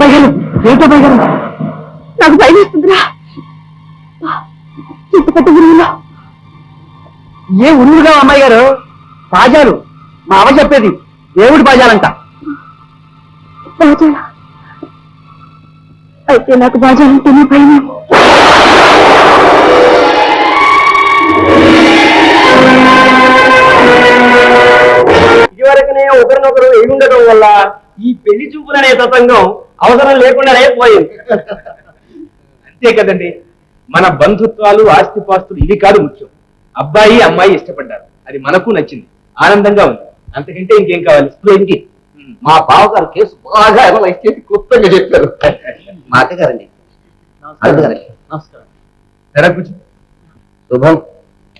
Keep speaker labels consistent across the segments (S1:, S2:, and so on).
S1: అమ్మాయి గారు ఏంటి అమ్మాయి గారు? నాకు భయం వేస్తుందిరా. చుట్టుపట్టు గురువులో ఏ ఉరువులుగా అమ్మాయి గారు? బాజాలు మా అమ్మ చెప్పేది దేవుడి బాజాలంట. బాజాలా? అయితే నాకు బాజాలంటేనే భయం. ఇదివరకునే ఒకరినొకరు ఎగుండటం వల్ల ఈ పెళ్లి చూపులనే తతంగం అవసరం లేకుండానే పోయింది.
S2: అంతే కదండి, మన బంధుత్వాలు ఆస్తిపాస్తులు ఇవి కాదు ముఖ్యం. అబ్బాయి అమ్మాయి ఇష్టపడ్డారు, అది మనకు నచ్చింది, ఆనందంగా ఉంది. అంతకంటే ఇంకేం కావాలి?
S3: మా బావగారు కేసు బాగా అనలైజ్ చేసి క్లుప్తంగా చెప్పారు. మా అక్కగారండి.
S1: నమస్కారం.
S2: సరే కూర్చో.
S3: శుభం.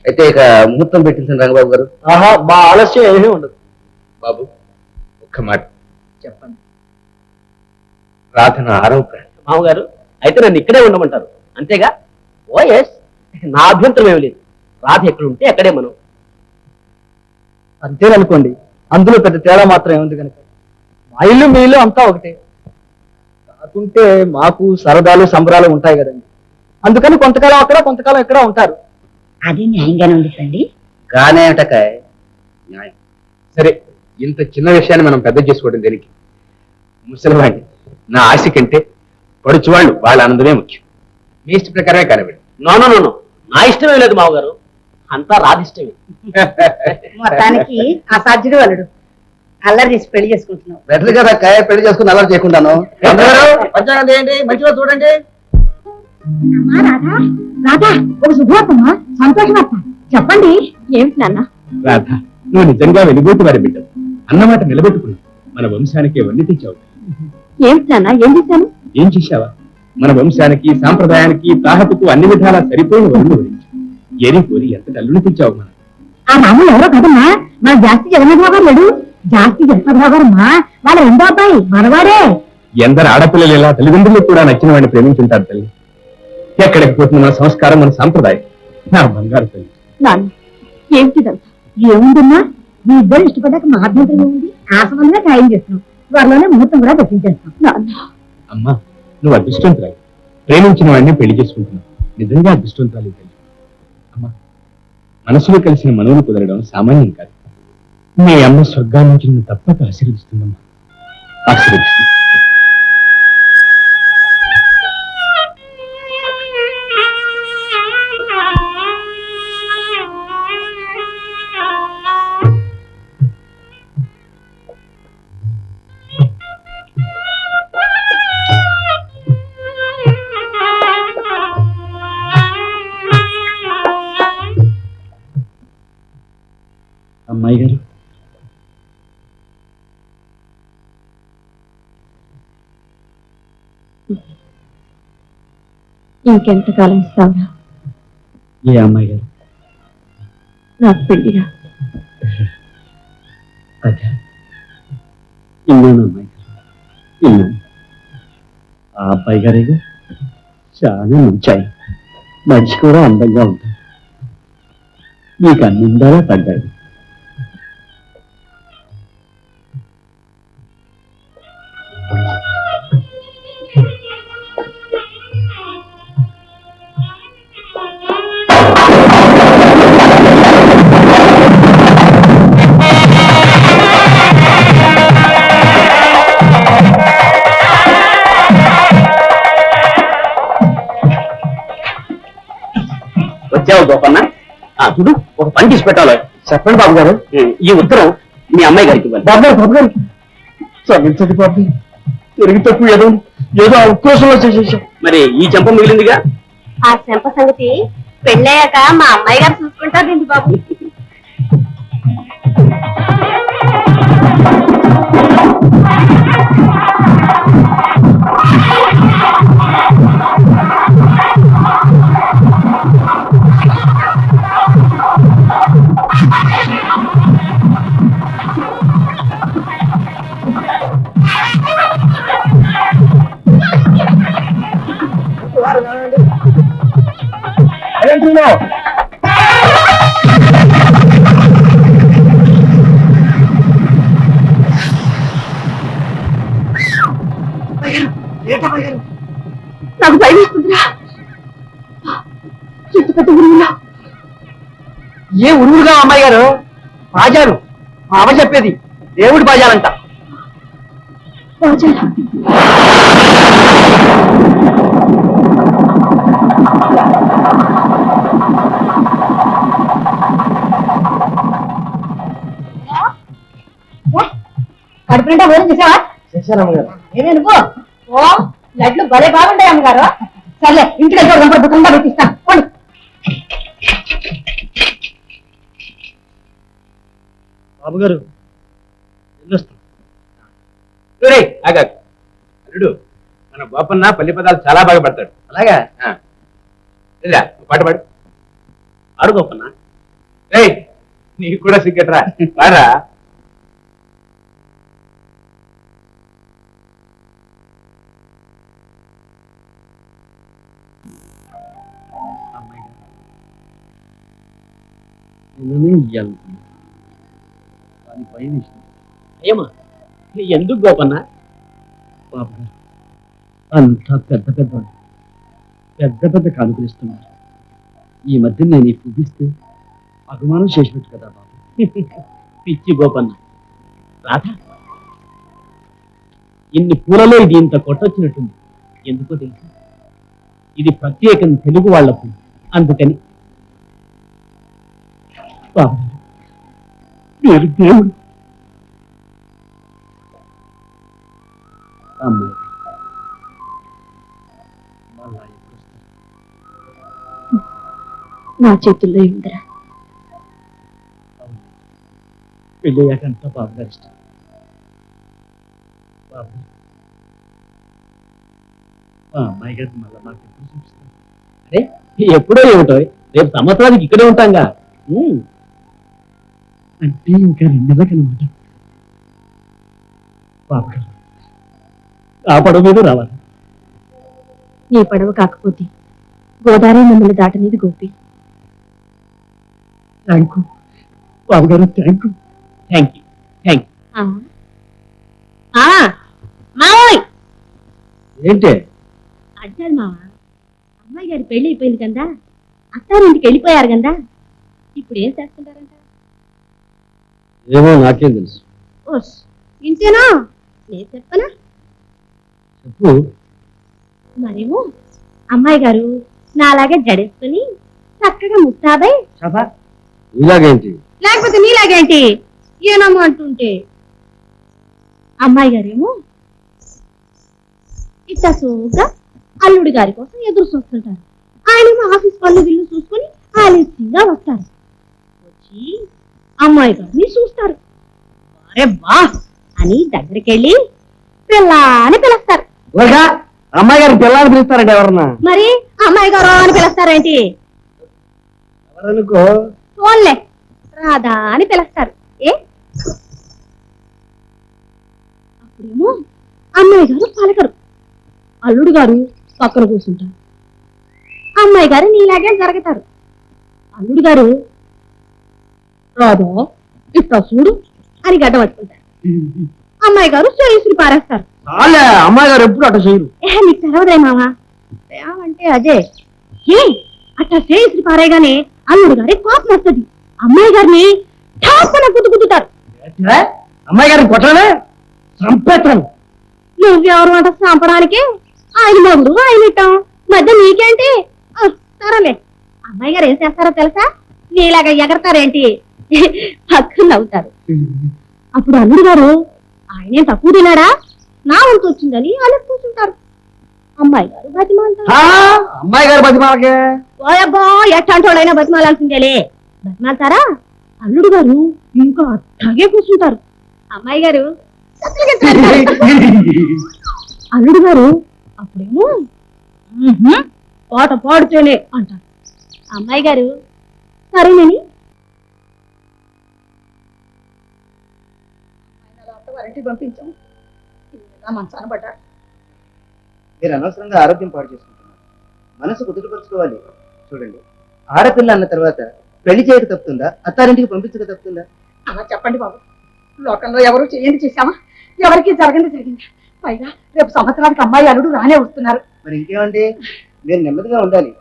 S3: అయితే ఇక ముహూర్తం పెట్టించండి రంగబాబు గారు.
S1: ఆహా, మా ఆలస్యం ఏమీ ఉండదు.
S2: బాబు ఒక్క మాట
S1: చెప్పండి.
S2: రాధన ఆరోగ్య
S1: మామగారు అయితే నన్ను ఇక్కడే ఉండమంటారు అంతేగా? ఓ ఎస్, నా అభ్యంతరం ఏమి లేదు. రాధ ఎక్కడ ఉంటే అక్కడే మనం. అంతేననుకోండి, అందులో పెద్ద తేడా మాత్రం ఏముంది కనుక. మా ఇల్లు మీ ఇల్లు అంతా ఒకటే. కాకుంటే మాకు సరదాలు సంబరాలు ఉంటాయి కదండి. అందుకని కొంతకాలం అక్కడ కొంతకాలం ఇక్కడ ఉంటారు.
S4: అది న్యాయంగానే ఉంది అండి.
S3: గానే ఏమిటకాయ్ న్యాయం.
S2: సరే, ఇంత చిన్న విషయాన్ని మనం పెద్ద చేసుకోవడం దేనికి? ముసలివాడిని నా ఆశ కంటే పడుచువాళ్ళు వాళ్ళ ఆనందమే ముఖ్యం. మీ ఇష్ట ప్రకారమే కానివ్వండి.
S1: నో నో నో నో, నా ఇష్టమే లేదు మామగారు, అంతా రాధిష్టమే.
S4: మొత్తానికి అసాధ్యుడు అల్లుడు. అల్లరి చేసి పెళ్లి చేసుకుంటున్నావు.
S3: బెటర్ కదా కాయ, పెళ్లి చేసుకుని అలా చేయకుండాను. పంచాంగం ఏంటి మంచిగా చూడండి.
S4: రాధా, ఒక శుభవార్తమ్మా, సంతోషవార్త. చెప్పండి. ఏమిటి నాన్న?
S2: రాధ, నువ్వు నిజంగా వెలుగోటి వారి బిడ్డ. అన్నమాట నిలబెట్టుకున్నావు. మన వంశానికి వన్నీ తెచ్చావు.
S4: ఏమిటి నాన్న? ఏం చేశాను?
S2: ఏం చేశావా? మన వంశానికి సాంప్రదాయానికి తాహతుకు అన్ని విధాలా సరిపోయిన వరుణ్ గురించి ఏరి కోరి ఎంత అల్లుని తెచ్చావు. మనం
S4: ఆ రాములు ఎవరో కదమ్మా, మా జాస్తి జగన్నాథరావు గారు లేడు. జాస్తి జగన్నాథరావు గారమ్మా, వాళ్ళ రెండో అబ్బాయి మనవాడే.
S2: ఎందరు ఆడపిల్లలు ఇలా తల్లిదండ్రులకు కూడా నచ్చిన వాడిని ప్రేమించుంటారు తల్లి. ఎక్కడికి పోతున్న మన సంస్కారం, మన సాంప్రదాయం. నా బంగారు తల్లి.
S4: నాన్న, ఏమిటిదంతా? ఏముందమ్మా, మీ ఇద్దరు ఇష్టపడ్డాక మా అభ్యంతరం ఏముంది? ఆ సంబంధమే ఖాయం చేస్తున్నాం. త్వరలోనే ముహూర్తం కూడా పెట్టించేస్తాం. నాన్న,
S2: అమ్మా, నువ్వు అదృష్టవంతురాలు. ప్రేమించిన వాడిని పెళ్లి చేసుకుంటున్నావు. నిజంగా అదృష్టవంతురాలు తల్లి. అమ్మా, మనసులో కలిసిన మనవులు కుదరడం సామాన్యం కాదు. మీ అమ్మ స్వర్గాన్ని నుంచి నిన్ను తప్పక ఆశీర్వదిస్తుందమ్మా. ఆశీర్వదిస్తుంది. అమ్మాయి గారు,
S4: ఇంకెంతకాలం ఇస్తావురా?
S2: ఏ అమ్మాయి గారు?
S4: నాకు పెళ్లిరా.
S2: అదే ఇన్నాను అమ్మాయి గారు, ఇన్నాను. ఆ అబ్బాయి గారేగా చాలా మంచి ఆయన, మనిషి కూడా అందంగా ఉంటారు. మీకు అన్నిందాలా తగ్గాయి.
S1: వచ్చావు గోపన్న? చూడు, ఒక పని చేసి పెట్టాలి. చెప్పండి బాబు గారు. ఈ ఉత్తరం మీ అమ్మాయి గారికి ఇవ్వాలి. బాబు గారు, బాబు గారు క్షమించండి బాబు, తిరిగి తప్పు ఏదో ఉత్కోసంలో చేసేసాం. మరి ఈ చెంప మిగిలిందిగా.
S4: ఆ చెంప సంగతి పెళ్ళయ్యాక మా అమ్మాయి గారు చూసుకుంటారండి బాబు.
S1: ఏ ఉరువులుగా అమ్మాయి గారు బాజాలు మా అమ్మ చెప్పేది దేవుడి బాజాలంట.
S4: కడుపు నిండా భోజనం చేసావా?
S1: చేశారు అమ్మగారు.
S4: ఏమే నువ్వు? ఓ లడ్లు భలే బాగుంటాయి అమ్మగారు. సర్లే ఇంటికి వెళ్ళి దుఃఖంగా పెట్టిస్తాను.
S1: బాబు గారు
S2: అల్లుడు మన గోపన్న పల్లి పదాలు చాలా బాగా పడతాడు.
S1: అలాగా
S2: లేదా పాట పాడు.
S1: ఆడు గొప్పనా?
S2: ఏయ్ నీకు కూడా సిగ్గట్రా పారా.
S1: ఏమా ఎందుకు గోపన్నా?
S3: బాబు గారు అంతా పెద్ద పెద్ద కానుకలు ఇస్తున్నారు. ఈ మధ్య నేను ఈ పువ్విస్తే అభిమానం చేసినట్టు కదా బాబు.
S1: పిచ్చి గోపన్న. రాధా ఇన్ని పూలలో ఇది ఇంత కొట్టొచ్చినట్టుంది. ఎందుకో తెలుసు, ఇది ప్రత్యేకం తెలుగు వాళ్ళ పువ్వు, అందుకని.
S3: బాబు గారు మీరు దేవుడు. అమ్మాయి మళ్ళా ఎప్పుడు వస్తారు?
S4: నా చేతుల్లో ఉందిరా.
S3: పెళ్ళయ్యాకంట బాబు గారు ఇష్టం. బాబు గారు మా అమ్మాయి గారిని మళ్ళా నాకు ఎప్పుడు చూపిస్తారు?
S1: అరే ఎప్పుడో ఏమిటో, రేపు సంవత్సరానికి ఇక్కడే ఉంటాంగా.
S3: అంటే ఇంకా 2 నెలలకనమాట. బాబు గారు ఆ పడవ మీద రావాలి.
S4: నీ పడవ కాకపోతే గోదావరి మమ్మల్ని దాటనేది Gopi.
S3: Thank you Babu garu, thank you.
S1: Thank you.
S4: మావయ్
S3: ఏంటే
S4: అడ్డారు మావ, అమ్మాయి గారి పెళ్లి అయిపోయింది కదా, అత్తారింటికి వెళ్ళిపోయారు కదా, ఇప్పుడు ఏం చేస్తుంటారంట?
S3: ఏమో నాకేం తెలుసు.
S4: ఓస్ ఇంతేనా? నేను చెప్పనా?
S3: చెప్పు.
S4: మరేమో అమ్మాయి గారు నాలాగే జడేసుకుని చక్కగా ముస్తాబై,
S3: ఇలాగేంటి?
S4: లేకపోతే నీలాగేంటి ఏనమ్మా అంటుంటే, అమ్మాయి గారేమో ఇట్లా సోగా అల్లుడి గారి కోసం ఎదురు చూస్తుంటారు. ఆయనేమో ఆఫీస్ పనులు విల్లు చూసుకొని ఆలస్యంగా వస్తారు. వచ్చి అమ్మాయి గారిని చూస్తారు. అరే బా అని దగ్గరికెళ్ళి పిల్లా అని పిలుస్తారు.
S1: అమ్మాయి గారికి పిల్లని పిలుస్తారండి ఎవరన్నా?
S4: మరి అమ్మాయి గారు అని పిలుస్తారేంటి?
S1: ఎవరనుకో
S4: ఫోన్లే రాధా అని పిలుస్తారు. ఏ అప్పుడేమో అమ్మాయి గారు పలకరు, అల్లుడు గారు పక్కన కూర్చుంటారు. అమ్మాయి గారు నీలాగే జరుగుతారు. అల్లుడు గారు రాధా ఇట్లా చూడు అని గడ్డ పట్టుకుంటారు. అమ్మాయి గారు చేసి పారేస్తారు.
S1: అమ్మాయి గారు ఎప్పుడు అట్లా చేయరు.
S4: నీకు తెలవదే మావా, అంటే అదే ఏ అట్లా చేసి పారేగానే అల్లుడు గారి కోపం వస్తుంది. అమ్మాయి గారిని ఠాపున గుద్దుతారు.
S1: అమ్మాయి గారిని కొట్టలే చంపేస్తాను.
S4: నువ్వెవరు అంట చంపడానికి? ఆయన మొగుడు ఆయన ఇట్టాం మధ్య నీకేంటి? సరేలే, అమ్మాయి గారు ఏం చేస్తారో తెలుసా? నీలాగా ఎగరతారేంటి? పక్కన నవ్వుతారు. అప్పుడు అల్లుడు గారు ఆయనేం తక్కువ తినాడా, నా వంతు వచ్చిందని అలా కూర్చుంటారు. అమ్మాయి గారు బతిమాలతారు.
S1: అమ్మాయి గారు బతిమాలకే
S4: ఓయబ్బా ఎట్టంటోడైనా బతిమాలాల్సిందేలే. బతిమాలతారా? అల్లుడు గారు ఇంకా అట్లాగే కూర్చుంటారు. అమ్మాయి గారు అల్లుడు గారు అప్పుడేమో పాట పాడుతూనే అంటారు. అమ్మాయి గారు సరేనని పంపించాం. మంచాన పడ్డాడు.
S3: మీరు అనవసరంగా ఆరోగ్యం పాడు చేసుకుంటున్నారు. మనసు కుదుటపరుచుకోవాలి. చూడండి, ఆడపిల్ల అన్న తర్వాత పెళ్లి చేయక తప్పుతుందా, అత్తారింటికి పంపించక తప్పుతుందా?
S4: అలా చెప్పండి బాబు. లోకంలో ఎవరు చేయండి చేశామా, ఎవరికి జరగండి జరిగింది. పైగా రేపు సంవత్సరానికి అమ్మాయి అల్లుడు రానే వస్తున్నారు.
S3: మరి ఇంకేమండి, మీరు నెమ్మదిగా ఉండాలి.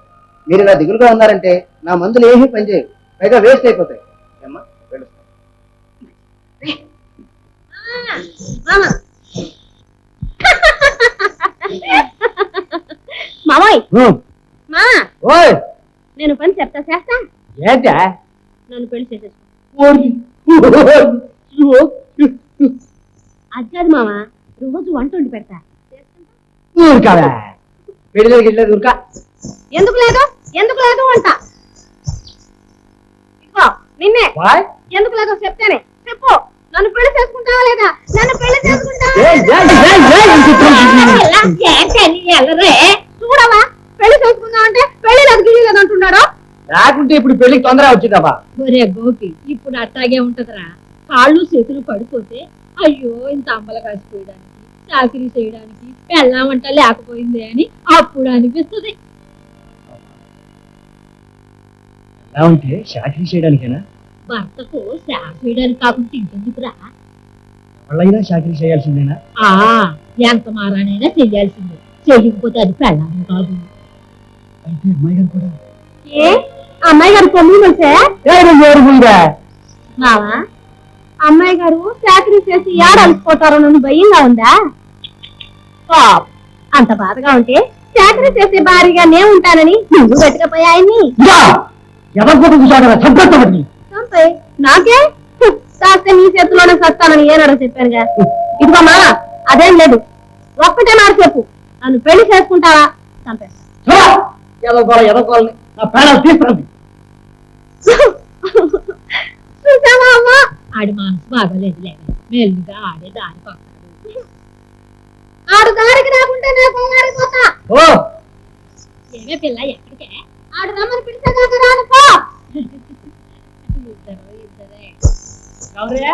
S3: మీరు ఇలా దిగులుగా ఉన్నారంటే నా మందులు ఏమీ పనిచేయవు. పైగా వేస్ట్ అయిపోతాయి. ఏమ్మా వెళ్ళొస్తాను.
S4: మామయ్య మా
S3: ఓయ్
S4: నేను పని చెప్తా చేస్తా.
S3: ఏంటా
S4: నన్ను పెళ్లి చేసేసుకో. అజ్జాది మామ రోజు వంట వండి పెడతా.
S3: ఊరుకావా పెళ్లి గిట్లేదు ఊరుకా.
S4: ఎందుకు లేదు వంట. ఇదిగో నిన్నే ఎందుకు లేదో చెప్తేనే చెప్పు. నన్ను పెళ్లి చేసుకుంటావా లేదా? నన్ను పెళ్లి చేసుకుంటావా? చూడవా పెళ్లి చేసుకుందాం అంటే పెళ్లి లేదు గిల్లి లేదు అంటున్నాడు.
S3: రాకుంటే ఇప్పుడు పెళ్లికి తొందర వచ్చిందమ్మా.
S5: ఒరే గోపి ఇప్పుడు అట్టాగే ఉంటదిరా. కాళ్ళు చేతులు పడిపోతే అయ్యో ఇంత అమ్మలు కాసిపోయడానికి చాకరీ చేయడానికి పెళ్ళామంట లేకపోయింది అని అప్పుడు అనిపిస్తుంది.
S3: ఎలా ఉంటే చాకరీ చేయడానికేనా?
S5: భర్తకు సేవ చేయడానికి కాకుండా ఇంకెందుకురా?
S3: ఎవరైనా చాకరీ చేయాల్సిందేనా?
S5: ఎంత మారానైనా చెయ్యాల్సిందే. చెయ్యకపోతే అది పెళ్ళాము కాదు.
S3: అయితే అమ్మాయి గారు కూడా
S4: ఏ అమ్మాయి గారు పొమ్మి వచ్చే మావా అమ్మాయి గారు చాకరీ చేసి ఏడాలిసిపోతారో నన్ను భయంగా ఉందా? అంత బాధగా ఉంటే చాకరీ చేసే భారీగా నే ఉంటానని నువ్వు గట్టికపోయా ఆయన్ని చంపే. నాకే కాస్తే నీ చేతిలోనే సస్తానని ఏనాడో చెప్పానుగా. ఇదిగో మా అదేం లేదు. ఒక్కటే మాట చెప్పు, నన్ను పెళ్లి చేసుకుంటావా? చంపేస్తా. చూసావా అమ్మా?
S5: ఆడి మనసు బాగాలేదు లేదు. మెల్లిగా ఆడే దారి పక్కడు.
S4: ఆడు దారికి రాకుంటే నేను పోతా.
S5: ఏమే పిల్ల ఎక్కడికే?
S4: ఆడు రమ్మని పిలిచేదాకా రాను పో.
S5: ఇద్దరే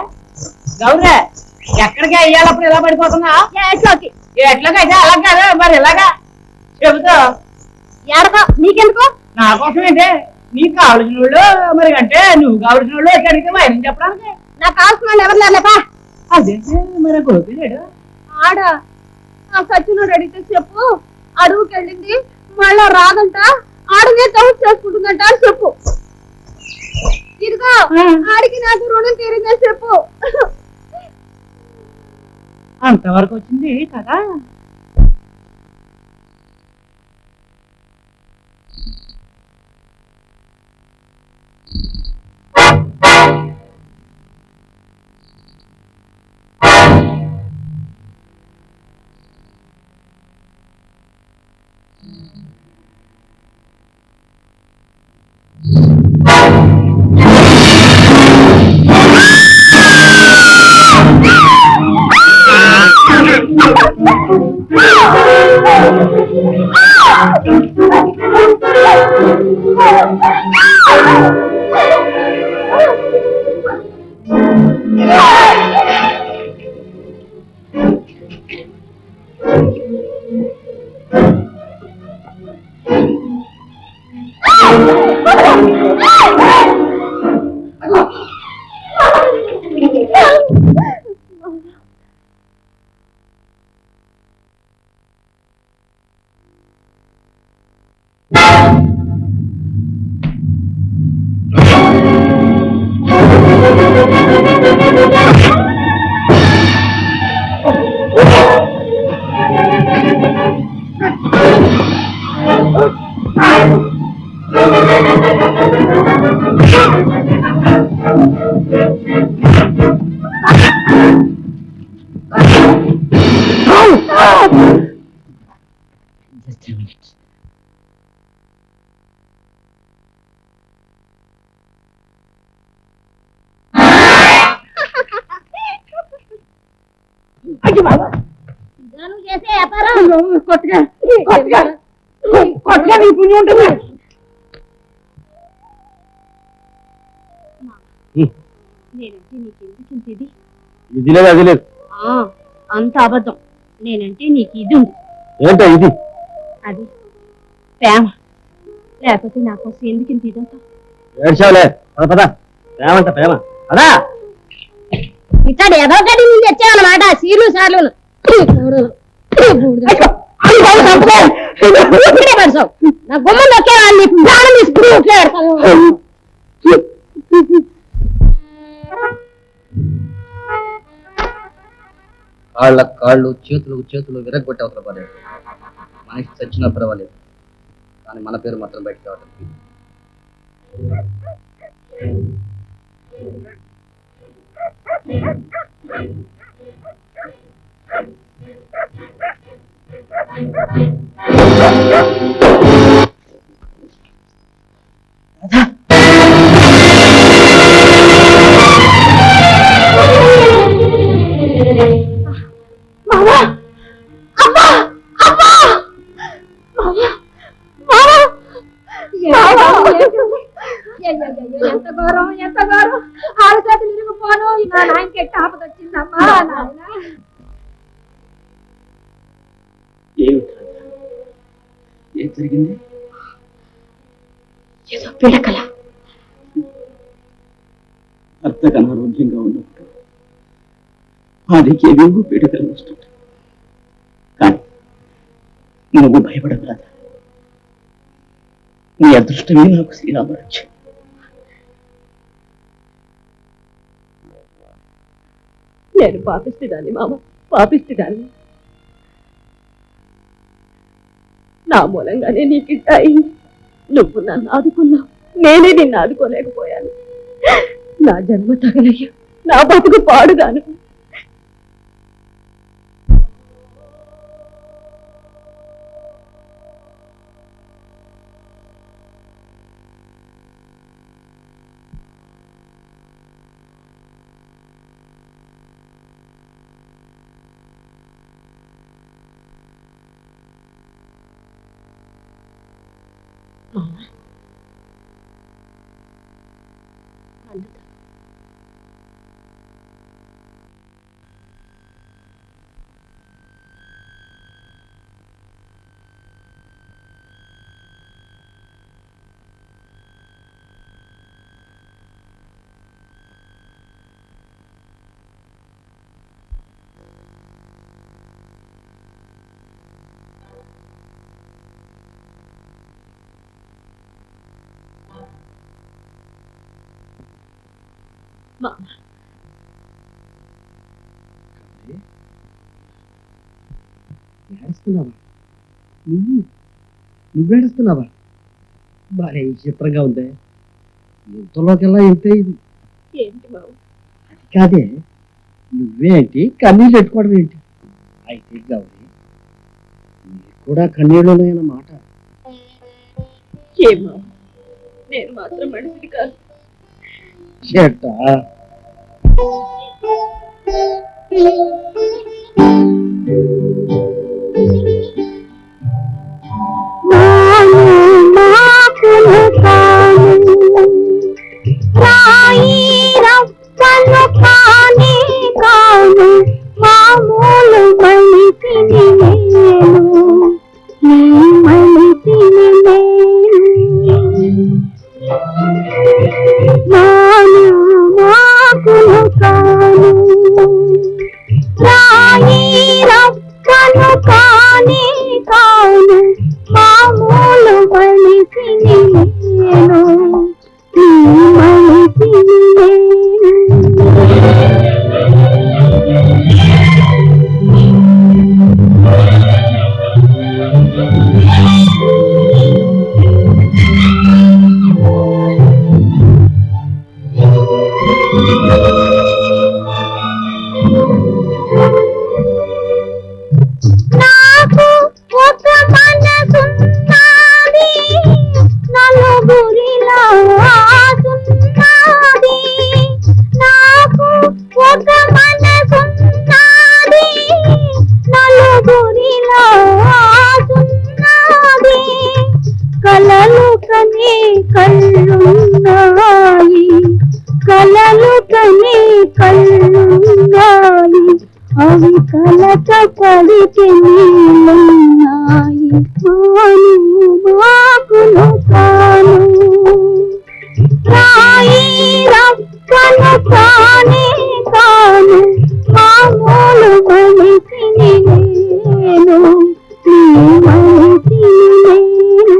S3: గౌరే ఎక్కడికి అయ్యాలప్పుడు ఎలా పడిపోతున్నా?
S4: ఎట్లోకి
S3: ఎట్లాగైతే అలా కాదు మరి ఎలాగా చెబుతా.
S4: ఎడకో నీకెందుకో?
S3: నా కోసం ఏంటే నీకు కావలసిన వాళ్ళు మరి అంటే నువ్వు కావలసిన వాళ్ళు ఎక్కడికి వైరం చెప్పడానికి.
S4: నాకు కావాల్సిన వాళ్ళు ఎవరు లేపా.
S3: అదేంటే మరి గోపిలేడు
S4: ఆడ ఆ సచ్చినోడు అడిగితే చెప్పు. అడవుకి వెళ్ళింది మళ్ళా రాదంట. ఆడనే తవ్వు చేసుకుంటుందంట అని చెప్పు. ఇదిగో ఆడికి నాకు రుణం తీరిందని చెప్పు.
S3: అంతవరకు వచ్చింది కదా.
S5: నువ్వు చేసే వ్యాపారం
S4: కొట్టగా నీ పుణ్యం ఉంటుంది. నేనంటే నీకెందుకు ఇంత ఇది?
S1: ఇది లేదు అది లేదు.
S4: అంత అబద్ధం. నేనంటే నీకు ఇది ఉంది.
S1: ఏంటో ఇది?
S4: అది ప్రేమ. లేకపోతే నా కోసం ఎందుకు ఇంత ఇదంతా?
S1: ఏడ్చావులే పద. ప్రేమంట ప్రేమ అదా.
S4: ఇక్కడ ఏదో ఒకటి నేను తెచ్చావన్నమాట. సీర్లు సార్లు నా గుమ్మం నొక్కేవాడిని ప్రాణం తీసుకుని
S3: కాళ్ళ కాళ్ళు చేతులకు చేతులు విరగొట్టి అవతల పడేది. మనిషి చచ్చినా పర్వాలేదు, కానీ మన పేరు మాత్రం బయటకు రావడం.
S5: ఎంత గౌరవం, ఎంత గౌరవం! ఆరు చేతులు ఇరిగిపోను, నా నాయనకి ఎట్ట ఆపదొచ్చిందమ్మా.
S1: ఏం జరిగింది?
S4: ఏదో పిడకల.
S1: భర్తకు అనారోగ్యంగా ఉన్నప్పుడు వారికి ఏవేవో పీడకలు వస్తుంటాయి. కానీ నువ్వు భయపడకు రాదా. నీ అదృష్టమే నాకు శ్రీరామరాజ్యం.
S4: నేను పాపిస్తుడాన్ని మామ, పాపిస్తుడాన్ని. నా మూలంగానే నీకిట్ట అయింది. నువ్వు నన్ను ఆదుకున్నావు, నేనే నిన్ను ఆదుకోలేకపోయాను. నా జన్మ తగలయ్యా, నా బతుకు పాడుగాను.
S1: ఏడుస్తున్నావా? నువ్వేడుస్తున్నావా? బాగా చిత్రంగా ఉందే. ఇంతలోకెల్లా ఎంత ఇది?
S4: ఏంటి బాబు?
S1: అది కాదే, నువ్వేంటి కన్నీళ్ళు పెట్టుకోవడం ఏంటి? అయితే గౌరీ, నీకు కూడా కన్నీళ్ళు ఉన్నాయన్నమాట.
S4: ఏమో, నేను మాత్రం మనిషిని కాదు.
S1: చెట్ట
S4: మామూలు మనిషిని అవి కలత పడితే నీళ్ళన్నాయి మాకులు కాను రాయి రప్పను కానే కాను మామూలు మనిషిని నేను నీ మనిషిని నేను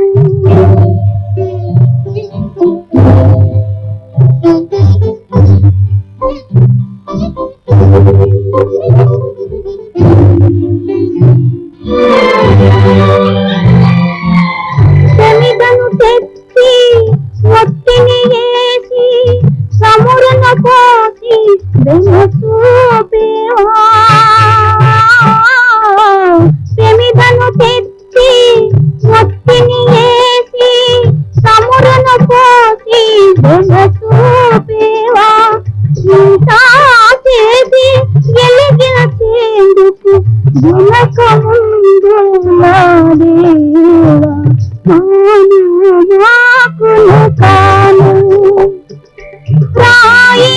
S4: ఎలిగినసేందుకు వెనక ముందు నా దేవా మానువాకులు కాను రాయి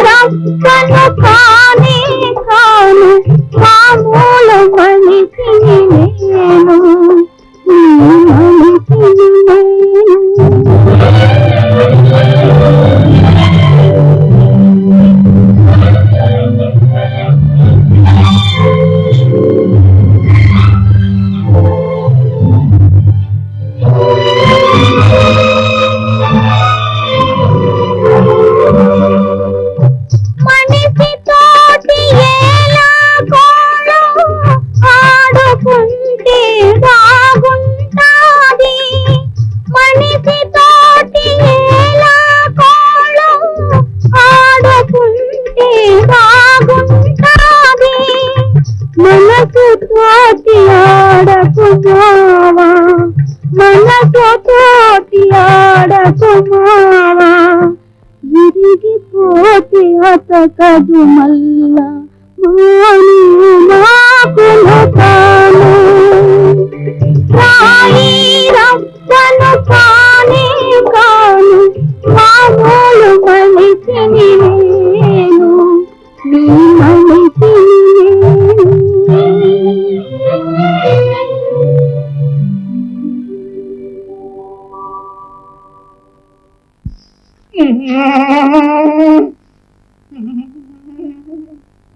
S4: రక్కను కానే కాను మామూలు మనిషిని నేను ఈ మనిషిని మనిషి తోటి ఎలా కోలో ఆడుకుంటే బాగుంటాది మనిషి తోటి ఎలా కోలో ఆడుకుంటే బాగుంటాది మనసు తోటి ఆడకుమావా మనసు తోటి ఆడకుమావా విరిగిపోతే అతకదు మల్ల మాను నాకులు కాను రాయి రక్కను కానే కాను మామూలు మనిషిని నేను నీ మనిషిని